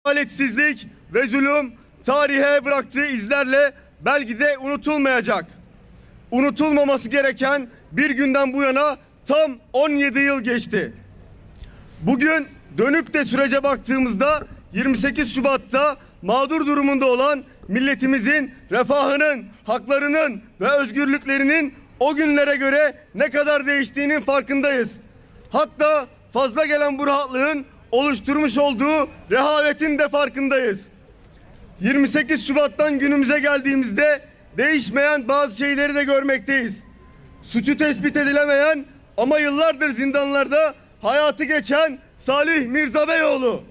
Adaletsizlik ve zulüm tarihe bıraktığı izlerle belki de unutulmayacak. Unutulmaması gereken bir günden bu yana tam 17 yıl geçti. Bugün dönüp de sürece baktığımızda 28 Şubat'ta mağdur durumunda olan milletimizin refahının, haklarının ve özgürlüklerinin o günlere göre ne kadar değiştiğinin farkındayız. Hatta fazla gelen bu rahatlığın oluşturmuş olduğu rehavetin de farkındayız. 28 Şubat'tan günümüze geldiğimizde değişmeyen bazı şeyleri de görmekteyiz. Suçu tespit edilemeyen ama yıllardır zindanlarda hayatı geçen Salih Mirza Beyoğlu.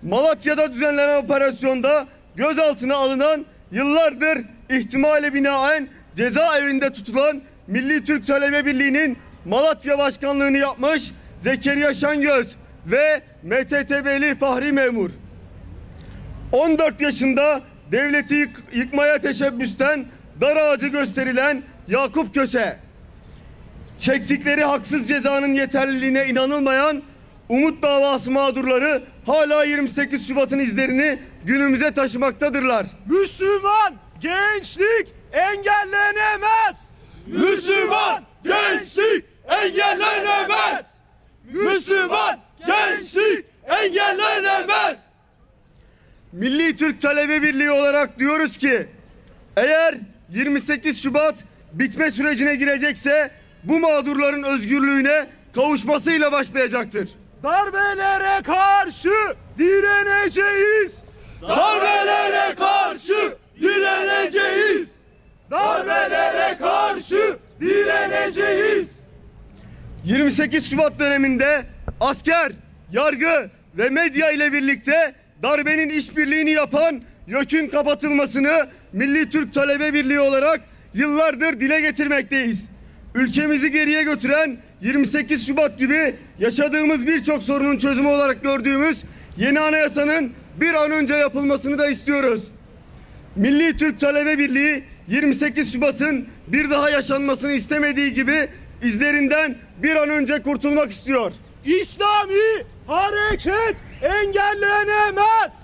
Malatya'da düzenlenen operasyonda gözaltına alınan, yıllardır ihtimale binaen cezaevinde tutulan Milli Türk Talebe Birliği'nin Malatya Başkanlığını yapmış Zekeriya Şengöz ve MTTB'li Fahri Memur. 14 yaşında devleti yıkmaya teşebbüsten dar ağacı gösterilen Yakup Köse. Çektikleri haksız cezanın yeterliliğine inanılmayan Umut davası mağdurları hala 28 Şubat'ın izlerini günümüze taşımaktadırlar. Müslüman gençlik engellenemez. Müslüman gençlik engellenemez. Müslüman gençlik engellenemez. Milli Türk Talebe Birliği olarak diyoruz ki eğer 28 Şubat bitme sürecine girecekse bu mağdurların özgürlüğüne kavuşmasıyla başlayacaktır. Darbelere karşı direneceğiz. Darbelere karşı direneceğiz. Darbelere karşı direneceğiz. 28 Şubat döneminde asker, yargı ve medya ile birlikte darbenin işbirliğini yapan YÖK'ün kapatılmasını Milli Türk Talebe Birliği olarak yıllardır dile getirmekteyiz. Ülkemizi geriye götüren 28 Şubat gibi yaşadığımız birçok sorunun çözümü olarak gördüğümüz yeni anayasanın bir an önce yapılmasını da istiyoruz. Milli Türk Talebe Birliği 28 Şubat'ın bir daha yaşanmasını istemediği gibi izlerinden bir an önce kurtulmak istiyor. İslami hareket engellenemez.